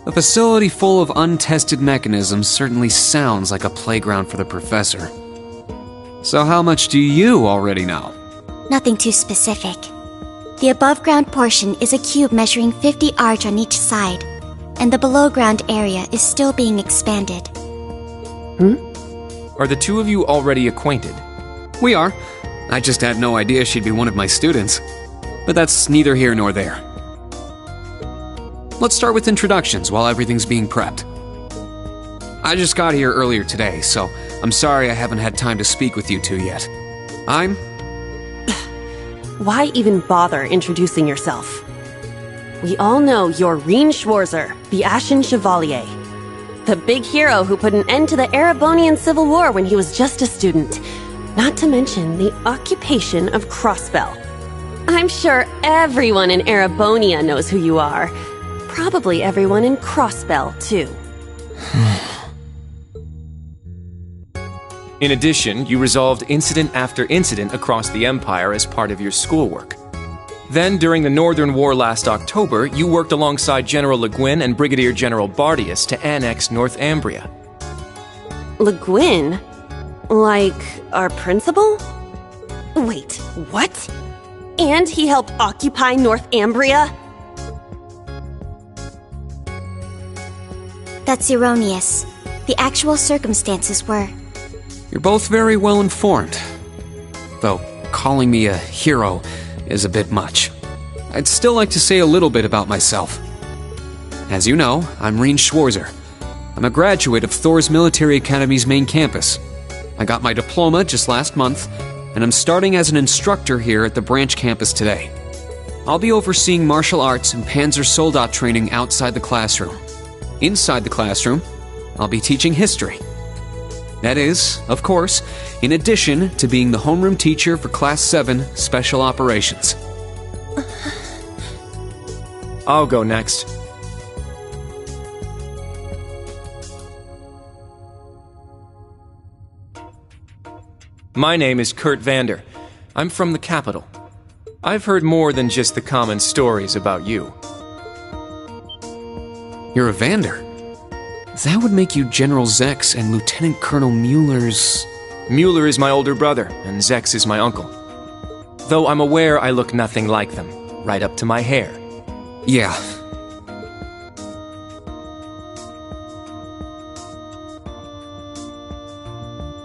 A facility full of untested mechanisms certainly sounds like a playground for the professor. So how much do you already know? Nothing too specific. The above-ground portion is a cube measuring 50 arch on each side, and the below-ground area is still being expanded. Are the two of you already acquainted? We are. I just had no idea she'd be one of my students. But that's neither here nor there. Let's start with introductions while everything's being prepped. I just got here earlier today, so I'm sorry I haven't had time to speak with you two yet. I'm... Why even bother introducing yourself? We all know you're Rien Schwarzer, the Ashen Chevalier. The big hero who put an end to the Erebonian Civil War when he was just a student. Not to mention the occupation of Crossbell. I'm sure everyone in Erebonia knows who you are. Probably everyone in Crossbell, too. In addition, you resolved incident after incident across the Empire as part of your schoolwork. Then, during the Northern War last October, you worked alongside General Le Guin and Brigadier General Bardius to annex Northumbria. Le Guin? Like, our principal? Wait, what? And he helped occupy Northumbria? That's erroneous. The actual circumstances were... You're both very well informed. Though, calling me a hero is a bit much. I'd still like to say a little bit about myself. As you know, I'm Rien Schwarzer. I'm a graduate of Thor's Military Academy's main campus. I got my diploma just last month, and I'm starting as an instructor here at the branch campus today. I'll be overseeing martial arts and Panzer Soldat training outside the classroom. Inside the classroom, I'll be teaching history. That is, of course, in addition to being the homeroom teacher for Class 7 Special Operations. I'll go next. My name is Kurt Vander. I'm from the capital. I've heard more than just the common stories about you. You're a Vander. That would make you General Zex and Lieutenant Colonel Mueller's... Mueller is my older brother, and Zex is my uncle. Though I'm aware I look nothing like them, right up to my hair. Yeah.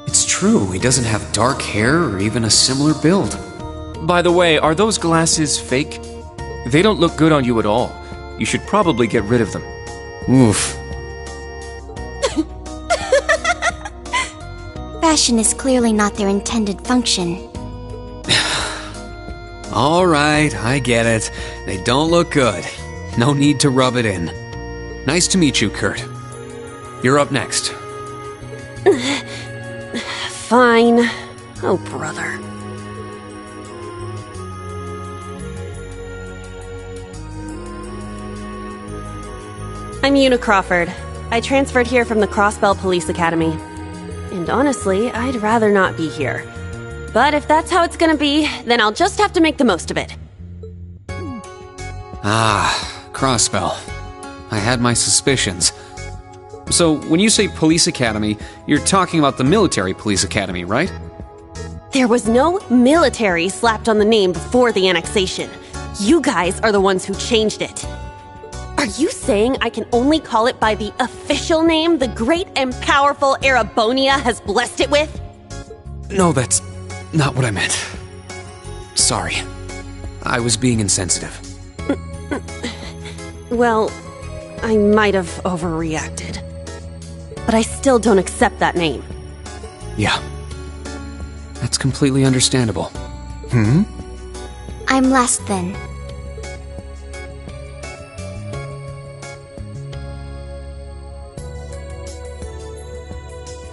It's true, he doesn't have dark hair or even a similar build. By the way, are those glasses fake? They don't look good on you at all. You should probably get rid of them. Oof. Fashion is clearly not their intended function. All right, I get it. They don't look good. No need to rub it in. Nice to meet you, Kurt. You're up next. Fine. Oh, brother. I'm Una Crawford. I transferred here from the Crossbell Police Academy. And honestly, I'd rather not be here. But if that's how it's gonna be, then I'll just have to make the most of it. Ah, Crossbell. I had my suspicions. So, when you say Police Academy, you're talking about the Military Police Academy, right? There was no military slapped on the name before the annexation. You guys are the ones who changed it. Are you saying I can only call it by the official name the great and powerful Erebonia has blessed it with? No, that's not what I meant. Sorry. I was being insensitive. Well, I might have overreacted. But I still don't accept that name. Yeah. That's completely understandable. I'm last then.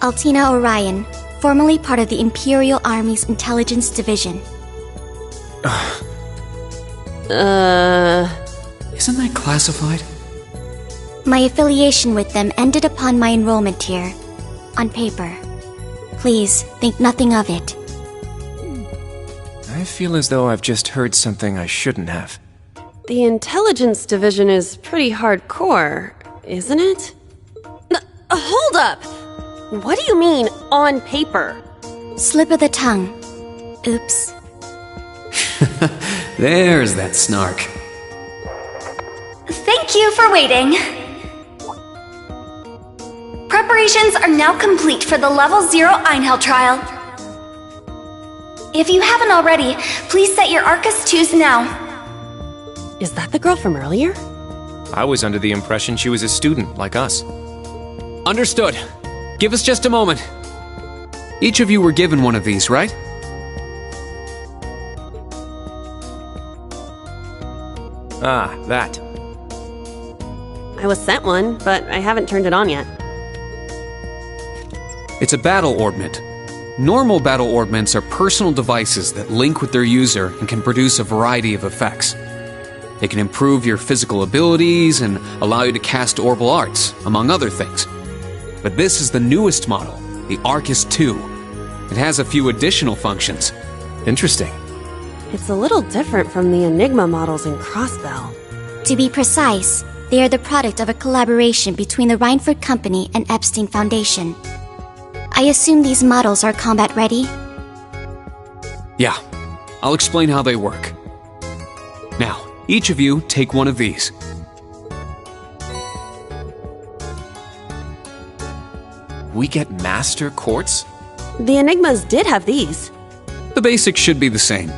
Altina Orion, formerly part of the Imperial Army's Intelligence Division. Isn't that classified? My affiliation with them ended upon my enrollment here. On paper. Please, think nothing of it. I feel as though I've just heard something I shouldn't have. The Intelligence Division is pretty hardcore. isn't it? Hold up! What do you mean, on paper? Slip of the tongue. Oops. There's that snark. Thank you for waiting. Preparations are now complete for the Level 0 Einhel trial. If you haven't already, please set your Arcus 2s now. Is that the girl from earlier? I was under the impression she was a student, like us. Understood. Give us just a moment. Each of you were given one of these, right? Ah, that. I was sent one, but I haven't turned it on yet. It's a battle orbment. Normal battle orbments are personal devices that link with their user and can produce a variety of effects. They can improve your physical abilities and allow you to cast orbal arts, among other things. But this is the newest model, the Arcus 2. It has a few additional functions. Interesting. It's a little different from the Enigma models in Crossbell. To be precise, they are the product of a collaboration between the Reinford Company and Epstein Foundation. I assume these models are combat ready? Yeah, I'll explain how they work. Now, each of you take one of these. We get Master Quartz? The Enigmas did have these. The basics should be the same.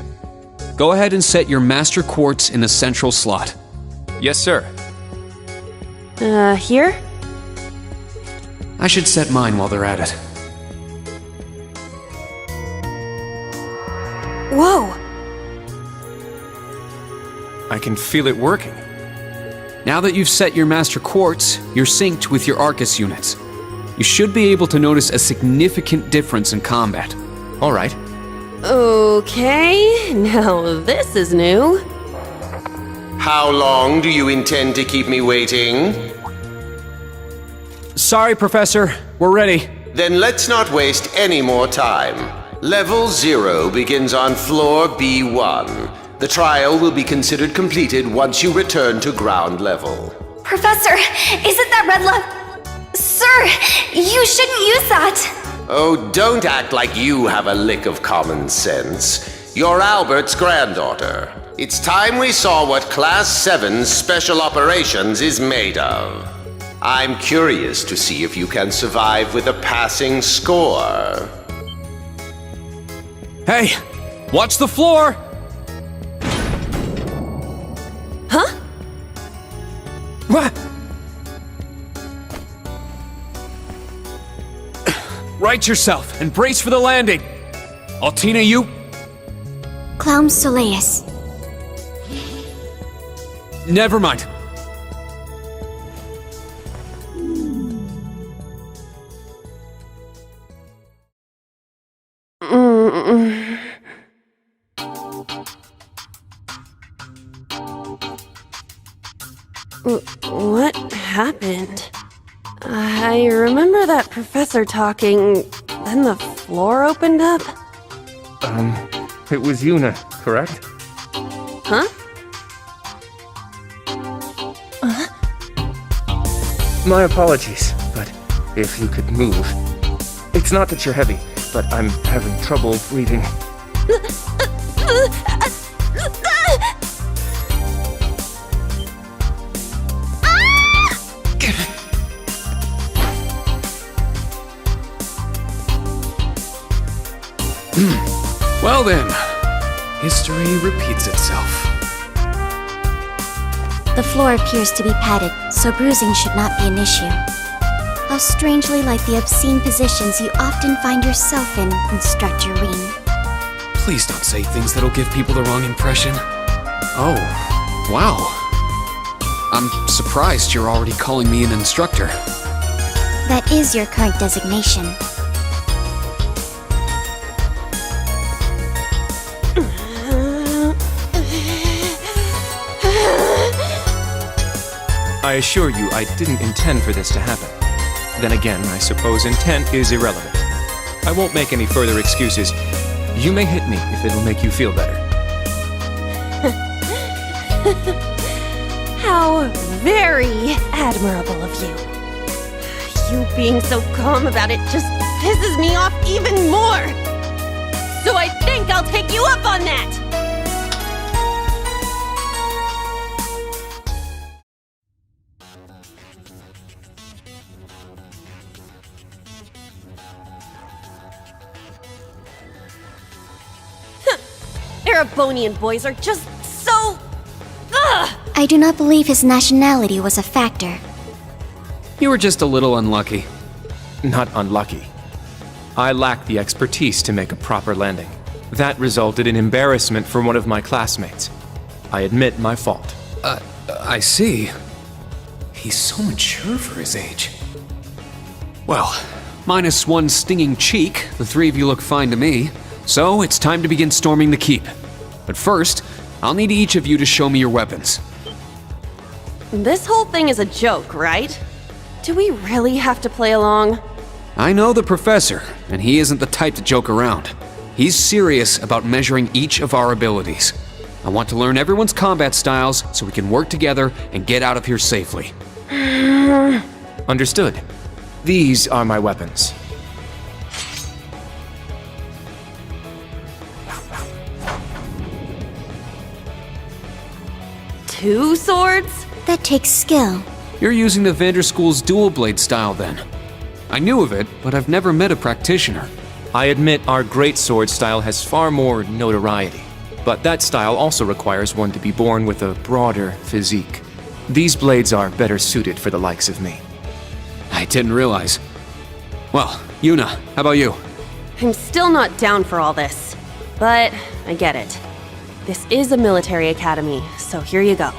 Go ahead and set your Master Quartz in a central slot. Yes, sir. Here? I should set mine while they're at it. Whoa! I can feel it working. Now that you've set your Master Quartz, you're synced with your Arcus units. You should be able to notice a significant difference in combat. All right. Okay, now this is new. How long do you intend to keep me waiting? Sorry, Professor. We're ready. Then let's not waste any more time. Level 0 begins on floor B1. The trial will be considered completed once you return to ground level. Professor, is it that red love? Sir, you shouldn't use that. Oh, don't act like you have a lick of common sense. You're Albert's granddaughter. It's time we saw what Class 7's Special Operations is made of. I'm curious to see if you can survive with a passing score. Hey, watch the floor! Huh? What? Right yourself and brace for the landing. Altina, you... Clown Soleus. Never mind. What happened? I remember that professor talking, then the floor opened up. It was Yuna, correct? Huh? My apologies, but if you could move. It's not that you're heavy, but I'm having trouble breathing. Well then, history repeats itself. The floor appears to be padded, so bruising should not be an issue. How strangely like the obscene positions you often find yourself in, Instructor Ring. Please don't say things that'll give people the wrong impression. Oh, wow. I'm surprised you're already calling me an instructor. That is your current designation. I assure you, I didn't intend for this to happen. Then again, I suppose intent is irrelevant. I won't make any further excuses. You may hit me if it'll make you feel better. How very admirable of you. You being so calm about it just pisses me off even more. So I think I'll take you up on that. Erebonian boys are just so... Ugh! I do not believe his nationality was a factor. You were just a little unlucky. Not unlucky. I lacked the expertise to make a proper landing. That resulted in embarrassment for one of my classmates. I admit my fault. I see. He's so mature for his age. Well, minus one stinging cheek, the three of you look fine to me. So it's time to begin storming the keep. But first, I'll need each of you to show me your weapons. This whole thing is a joke, right? Do we really have to play along? I know the professor, and he isn't the type to joke around. He's serious about measuring each of our abilities. I want to learn everyone's combat styles so we can work together and get out of here safely. Understood. These are my weapons. Two swords? That takes skill. You're using the Vanderschool's dual blade style then. I knew of it, but I've never met a practitioner. I admit our greatsword style has far more notoriety, but that style also requires one to be born with a broader physique. These blades are better suited for the likes of me. I didn't realize. Well, Yuna, how about you? I'm still not down for all this, but I get it. This is a military academy, so here you go.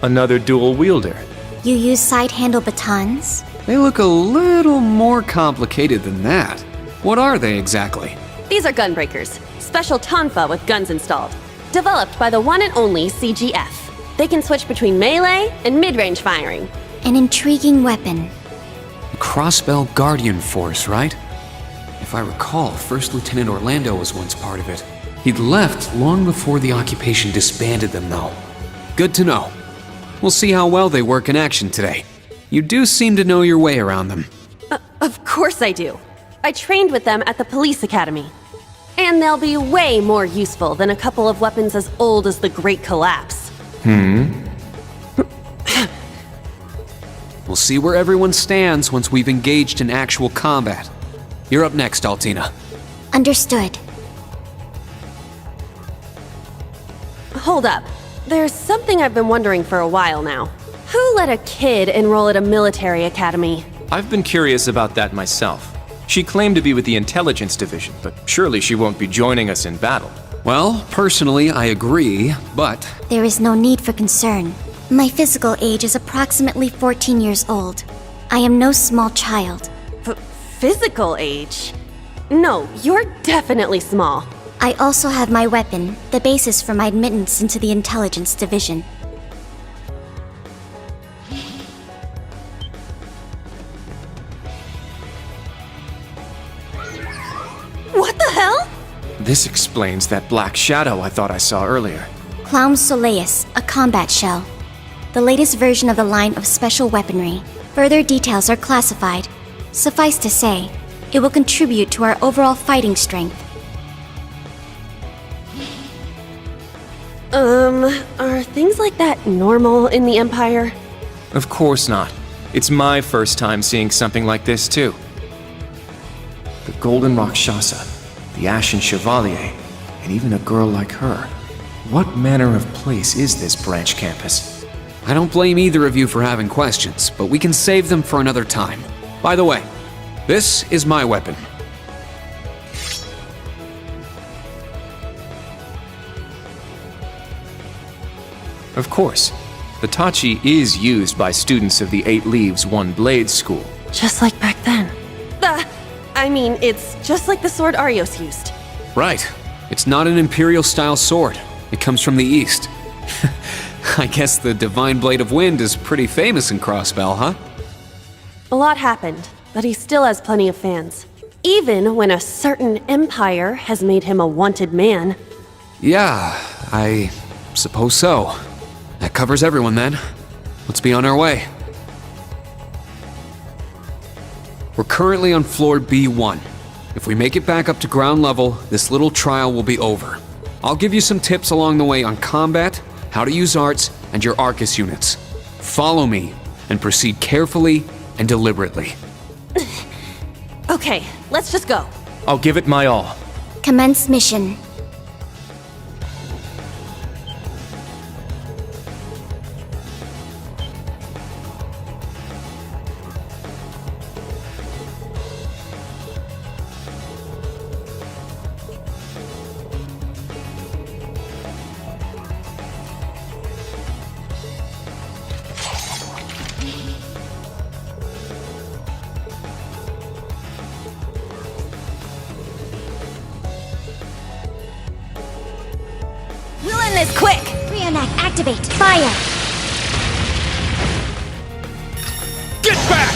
Another dual wielder. You use side-handle batons? They look a little more complicated than that. What are they exactly? These are gunbreakers, special tonfa with guns installed. Developed by the one and only CGF. They can switch between melee and mid-range firing. An intriguing weapon. The Crossbell Guardian Force, right? If I recall, First Lieutenant Orlando was once part of it. He'd left long before the occupation disbanded them, though. Good to know. We'll see how well they work in action today. You do seem to know your way around them. Of course I do. I trained with them at the police academy. And they'll be way more useful than a couple of weapons as old as the Great Collapse. We'll see where everyone stands once we've engaged in actual combat. You're up next, Altina. Understood. Hold up. There's something I've been wondering for a while now. Who let a kid enroll at a military academy? I've been curious about that myself. She claimed to be with the intelligence division, but surely she won't be joining us in battle. Well, personally, I agree, but... There is no need for concern. My physical age is approximately 14 years old. I am no small child. Physical age? No, you're definitely small. I also have my weapon, the basis for my admittance into the intelligence division. What the hell? This explains that black shadow I thought I saw earlier. Clown Soleus, a combat shell. The latest version of the line of special weaponry. Further details are classified. Suffice to say, it will contribute to our overall fighting strength. Are things like that normal in the Empire? Of course not. It's my first time seeing something like this, too. The Golden Rakshasa, the Ashen Chevalier, and even a girl like her. What manner of place is this branch campus? I don't blame either of you for having questions, but we can save them for another time. By the way, this is my weapon. Of course. The Tachi is used by students of the 8 Leaves, 1 Blade school. Just like back then. I mean, it's just like the sword Arios used. Right. It's not an Imperial-style sword. It comes from the East. I guess the Divine Blade of Wind is pretty famous in Crossbell, huh? A lot happened, but he still has plenty of fans. Even when a certain empire has made him a wanted man. Yeah, I suppose so. That covers everyone then. Let's be on our way. We're currently on floor B1. If we make it back up to ground level, this little trial will be over. I'll give you some tips along the way on combat, how to use arts, and your Arcus units. Follow me, and proceed carefully and deliberately. Okay, let's just go. I'll give it my all. Commence mission. We'll end this quick! Reenact, activate, fire! Get back!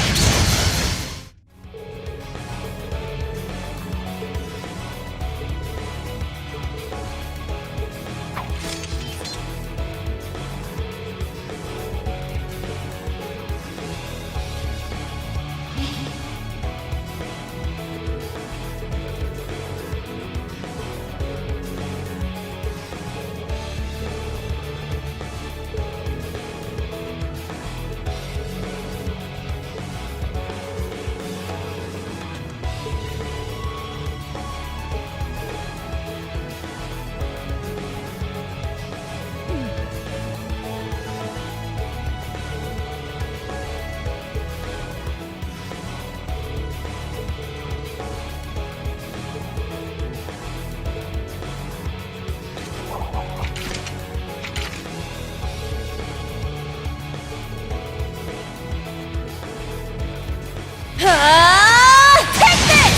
Take this!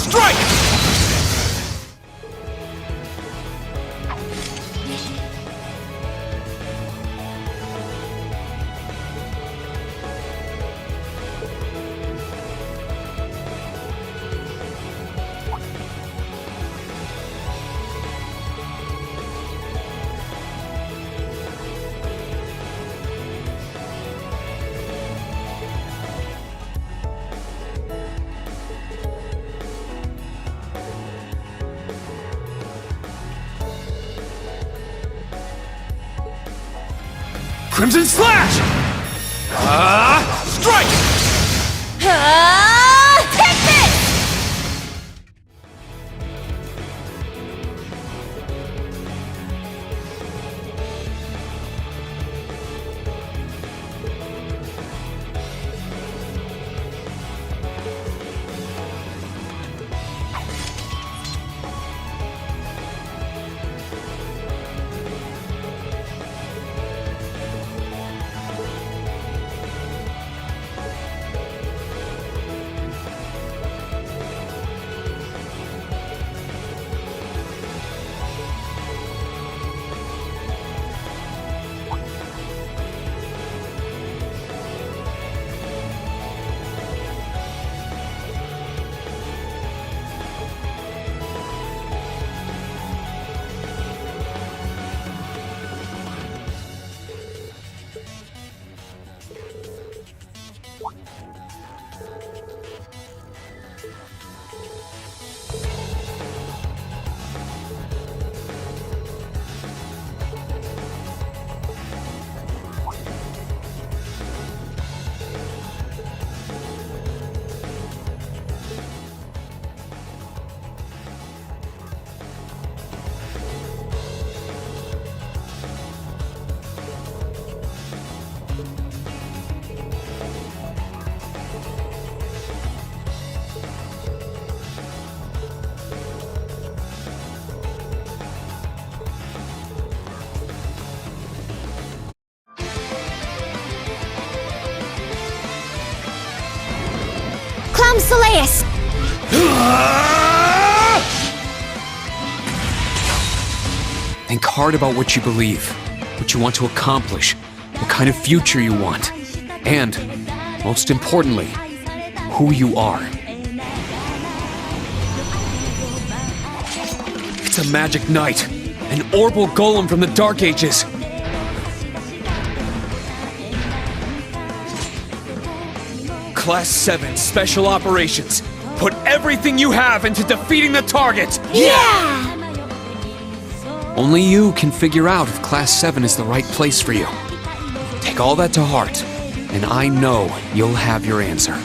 Strike! Crimson Slash! Strike! Take this! Clown Soleus! Think hard about what you believe, what you want to accomplish, what kind of future you want, and, most importantly, who you are. It's It's a magic knight, an orbal golem from the Dark Ages. Class 7 Special Operations. Put everything you have into defeating the target! Yeah! Only you can figure out if Class 7 is the right place for you. Take all that to heart, and I know you'll have your answer.